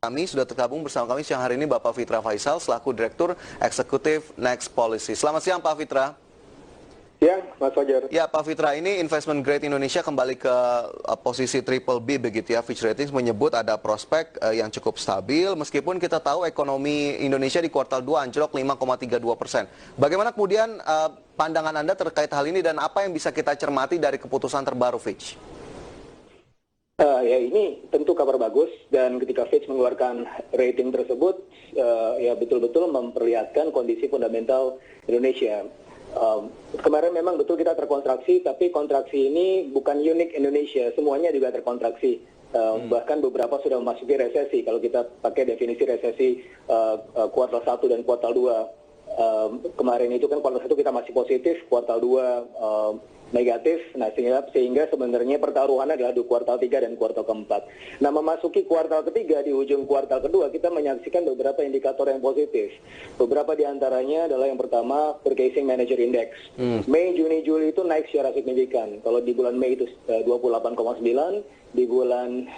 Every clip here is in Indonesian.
kami sudah tergabung bersama kami siang hari ini Bapak Fitra Faisal selaku Direktur Eksekutif Next Policy. Selamat siang Pak Fitra. Ya, Mas Fajar. Ya, Pak Fitra, ini investment grade Indonesia kembali ke posisi triple B begitu ya. Fitch Ratings menyebut ada prospek yang cukup stabil meskipun kita tahu ekonomi Indonesia di kuartal 2 anjlok 5,32%. Bagaimana kemudian pandangan Anda terkait hal ini dan apa yang bisa kita cermati dari keputusan terbaru Fitch? Ya ini tentu kabar bagus dan ketika Fitch mengeluarkan rating tersebut ya betul-betul memperlihatkan kondisi fundamental Indonesia. Kemarin memang betul kita terkontraksi, tapi kontraksi ini bukan unik Indonesia, semuanya juga terkontraksi. Bahkan beberapa sudah memasuki resesi, kalau kita pakai definisi resesi kuartal 1 dan kuartal 2. Kemarin itu kan kuartal 1 kita masih positif, kuartal 2 negatif, nah sehingga sebenarnya pertaruhannya adalah di kuartal 3 dan kuartal keempat. Nah memasuki kuartal ketiga, di ujung kuartal kedua kita menyaksikan beberapa indikator yang positif. Beberapa diantaranya adalah yang pertama Purchasing Manager Index. Mei, Juni, Juli itu naik secara signifikan. Kalau di bulan Mei itu 28,9, di bulan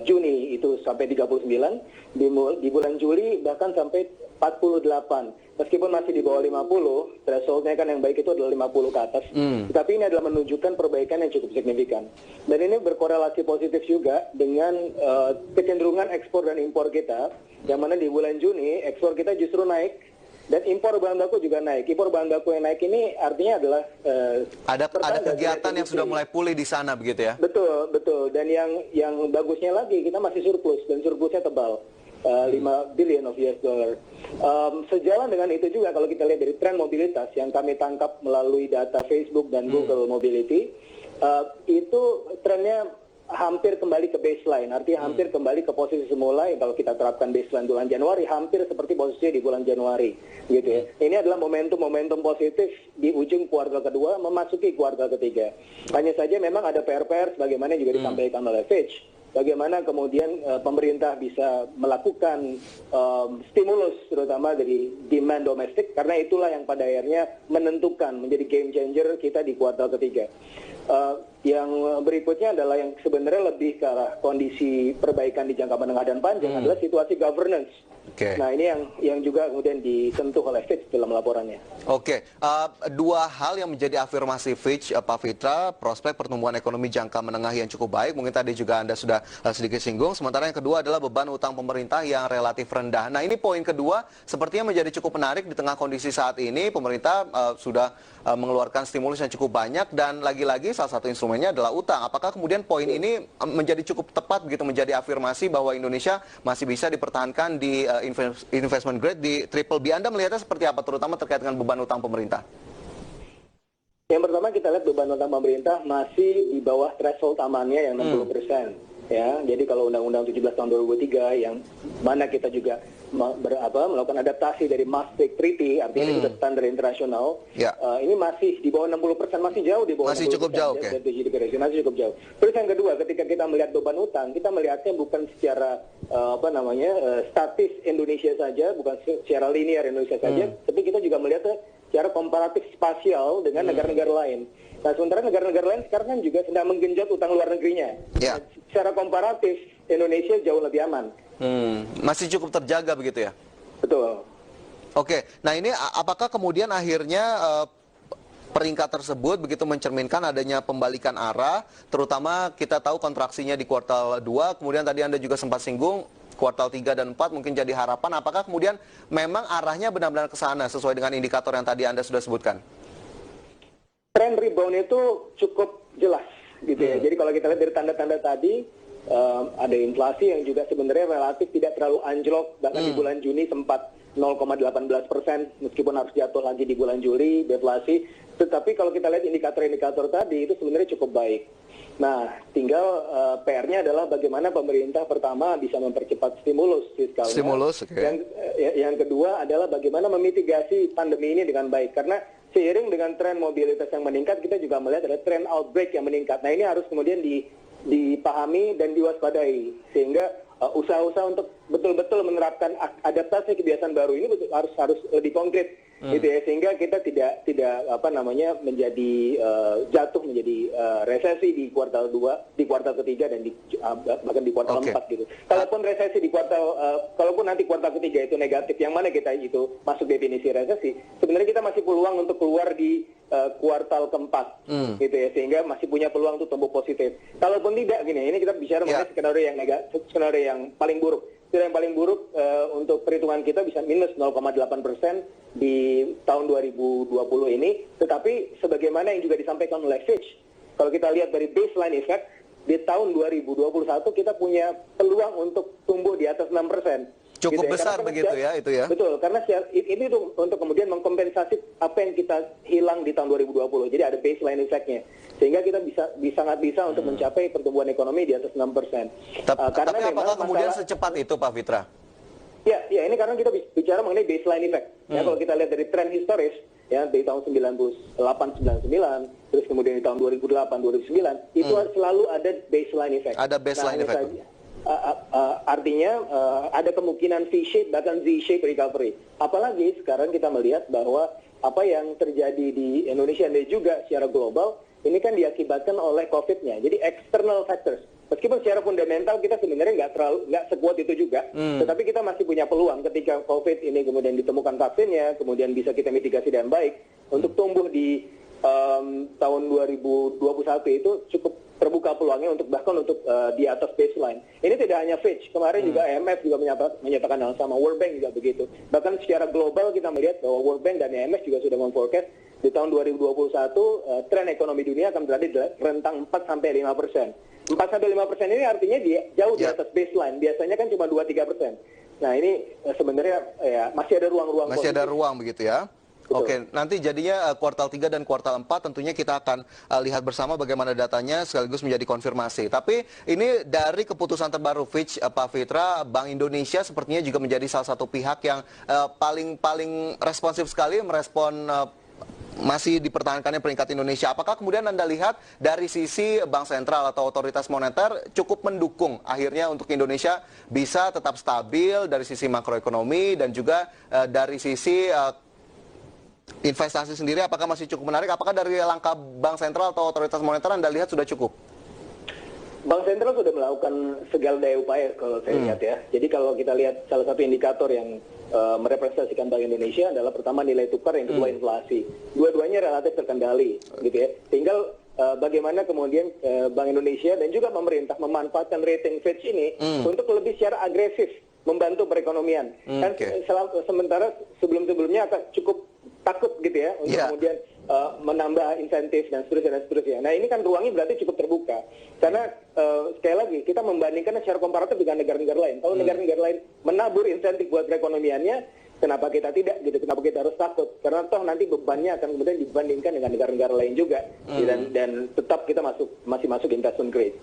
Juni itu sampai 39, di bulan Juli bahkan sampai 48. Meskipun masih di bawah 50, thresholdnya kan yang baik itu adalah 50 ke atas. Tapi ini adalah menunjukkan perbaikan yang cukup signifikan. Dan ini berkorelasi positif juga dengan kecenderungan ekspor dan impor kita, yang mana di bulan Juni ekspor kita justru naik, dan impor bahan baku juga naik. Impor bahan baku yang naik ini artinya adalah ada kegiatan yang sudah mulai pulih di sana begitu ya? Betul, betul. Dan yang bagusnya lagi kita masih surplus dan surplusnya tebal. 5 billion of US dollar. Sejalan dengan itu juga kalau kita lihat dari tren mobilitas yang kami tangkap melalui data Facebook dan Google Mobility, itu trennya hampir kembali ke baseline, artinya hampir kembali ke posisi semula. Kalau kita terapkan baseline bulan Januari, hampir seperti posisinya di bulan Januari, gitu ya. Ini adalah momentum positif di ujung kuartal kedua memasuki kuartal ketiga. Hanya saja memang ada PR-PR sebagaimana juga disampaikan oleh Fitch. Bagaimana kemudian pemerintah bisa melakukan stimulus terutama dari demand domestik, karena itulah yang pada akhirnya menentukan menjadi game changer kita di kuartal ketiga. Yang berikutnya adalah yang sebenarnya lebih ke arah kondisi perbaikan di jangka menengah dan panjang adalah situasi governance. Nah ini yang juga kemudian disentuh oleh Fitch dalam laporannya. Dua hal yang menjadi afirmasi Fitch, Pak Fitra, prospek pertumbuhan ekonomi jangka menengah yang cukup baik, mungkin tadi juga Anda sudah sedikit singgung. Sementara yang kedua adalah beban utang pemerintah yang relatif rendah. Nah ini poin kedua sepertinya menjadi cukup menarik di tengah kondisi saat ini. Pemerintah sudah mengeluarkan stimulus yang cukup banyak dan lagi-lagi salah satu instrumennya adalah utang. Apakah kemudian poin ini menjadi cukup tepat begitu menjadi afirmasi bahwa Indonesia masih bisa dipertahankan di investment grade di triple B? Anda melihatnya seperti apa terutama terkait dengan beban utang pemerintah? Yang pertama kita lihat beban utang pemerintah masih di bawah threshold amannya yang 60%. Ya, jadi kalau Undang-Undang 17 tahun 2003 yang mana kita juga melakukan adaptasi dari Maastricht Treaty, artinya itu standar internasional, ini masih di bawah 60%, masih jauh di bawah. Masih cukup jauh, masih cukup jauh. Terus yang kedua, ketika kita melihat beban utang, kita melihatnya bukan secara statis Indonesia saja, bukan secara linear Indonesia saja, tapi kita juga melihatnya secara komparatif spasial dengan negara-negara lain. Nah, sementara negara-negara lain sekarang kan juga sedang menggenjot utang luar negerinya. Secara komparatif, Indonesia jauh lebih aman. Masih cukup terjaga begitu ya? Betul. Nah ini apakah kemudian akhirnya peringkat tersebut begitu mencerminkan adanya pembalikan arah, terutama kita tahu kontraksinya di kuartal 2, kemudian tadi Anda juga sempat singgung, kuartal 3 dan 4 mungkin jadi harapan. Apakah kemudian memang arahnya benar-benar ke sana sesuai dengan indikator yang tadi Anda sudah sebutkan? Tren rebound itu cukup jelas gitu ya. Jadi kalau kita lihat dari tanda-tanda tadi, ada inflasi yang juga sebenarnya relatif tidak terlalu anjlok, bahkan di bulan Juni sempat 0,18%, meskipun harus jatuh lagi di bulan Juli, deflasi. Tetapi kalau kita lihat indikator-indikator tadi itu sebenarnya cukup baik. Nah, tinggal PR-nya adalah bagaimana pemerintah pertama bisa mempercepat stimulus fiskalnya. Yang kedua adalah bagaimana memitigasi pandemi ini dengan baik. Karena seiring dengan tren mobilitas yang meningkat, kita juga melihat ada tren outbreak yang meningkat. Nah, ini harus kemudian dipahami dan diwaspadai. Sehingga usaha-usaha untuk betul-betul menerapkan adaptasi kebiasaan baru ini harus lebih konkret gitu ya, sehingga kita tidak apa namanya menjadi jatuh menjadi resesi di kuartal 2, di kuartal ketiga dan bahkan di kuartal 4 gitu. Kalaupun resesi di kuartal kalaupun nanti kuartal ketiga itu negatif, yang mana kita itu masuk definisi resesi, sebenarnya kita masih peluang untuk keluar di kuartal keempat gitu ya, sehingga masih punya peluang untuk tumbuh positif. Kalaupun tidak gini, ini kita bicara mengenai skenario yang negatif, skenario yang paling buruk. Skenario yang paling buruk untuk perhitungan kita bisa minus 0,8% di tahun 2020 ini, tetapi sebagaimana yang juga disampaikan oleh Fitch, kalau kita lihat dari baseline effect di tahun 2021 kita punya peluang untuk tumbuh di atas 6%. Cukup gitu ya. besar begitu ya, itu ya? Betul, karena ini tuh untuk kemudian mengkompensasi apa yang kita hilang di tahun 2020. Jadi ada baseline effect-nya. Sehingga kita sangat bisa untuk mencapai pertumbuhan ekonomi di atas 6%. Tapi apakah kemudian secepat itu, Pak Fitra? Ya, ini karena kita bicara mengenai baseline effect. Ya, kalau kita lihat dari tren historis, ya dari tahun 98-99, terus kemudian di tahun 2008-2009, itu selalu ada baseline effect. Ada baseline effect. Artinya ada kemungkinan V-shape bahkan Z-shape recovery. Apalagi sekarang kita melihat bahwa apa yang terjadi di Indonesia dan juga secara global ini kan diakibatkan oleh COVID-nya. Jadi external factors. Meskipun secara fundamental kita sebenarnya nggak sekuat itu juga, tetapi kita masih punya peluang ketika COVID ini kemudian ditemukan vaksinnya, kemudian bisa kita mitigasi dengan baik untuk tumbuh di tahun 2021 itu cukup terbuka peluangnya untuk bahkan untuk di atas baseline. Ini tidak hanya Fitch, kemarin juga IMF juga menyatakan hal sama, World Bank juga begitu. Bahkan secara global kita melihat bahwa World Bank dan IMF juga sudah memforecast di tahun 2021 tren ekonomi dunia akan berada di rentang 4-5%. 4-5% ini artinya dia jauh di atas baseline. Biasanya kan cuma 2-3%. Nah ini sebenarnya ya masih ada ruang-ruang. Masih ada ruang begitu ya? Betul. Oke, nanti jadinya kuartal 3 dan kuartal 4 tentunya kita akan lihat bersama bagaimana datanya sekaligus menjadi konfirmasi. Tapi ini dari keputusan terbaru Fitch, Pak Fitra, Bank Indonesia sepertinya juga menjadi salah satu pihak yang paling responsif sekali merespon masih dipertahankannya peringkat Indonesia. Apakah kemudian Anda lihat dari sisi Bank Sentral atau Otoritas Moneter cukup mendukung akhirnya untuk Indonesia bisa tetap stabil dari sisi makroekonomi dan juga dari sisi investasi sendiri, apakah masih cukup menarik? Apakah dari langkah Bank Sentral atau Otoritas Moneter Anda lihat sudah cukup? Bank Sentral sudah melakukan segala daya upaya kalau saya lihat ya. Jadi kalau kita lihat salah satu indikator yang merepresentasikan Bank Indonesia adalah pertama nilai tukar, yang kedua inflasi. Dua-duanya relatif terkendali, gitu ya. Tinggal bagaimana kemudian Bank Indonesia dan juga pemerintah memanfaatkan rating Fitch ini untuk lebih secara agresif membantu perekonomian. Kan sementara sebelum-sebelumnya akan cukup takut gitu ya untuk kemudian menambah insentif dan seterusnya. Nah ini kan ruangnya berarti cukup terbuka. Karena sekali lagi kita membandingkan secara komparatif dengan negara-negara lain. Kalau negara-negara lain menabur insentif buat perekonomiannya, kenapa kita tidak gitu? Kenapa kita harus takut? Karena toh nanti bebannya akan kemudian dibandingkan dengan negara-negara lain juga. Dan tetap kita masih masuk investment grade.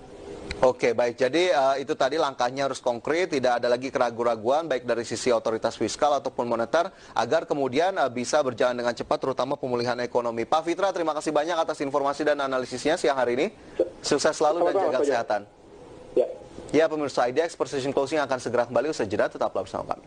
Oke, baik. Jadi itu tadi langkahnya harus konkret, tidak ada lagi keraguan-raguan baik dari sisi otoritas fiskal ataupun moneter agar kemudian bisa berjalan dengan cepat terutama pemulihan ekonomi. Pak Fitra, terima kasih banyak atas informasi dan analisisnya siang hari ini. Sukses selalu dan jaga kesehatan. Ya, pemirsa IDX Precision Closing akan segera kembali usai jeda, tetaplah bersama kami.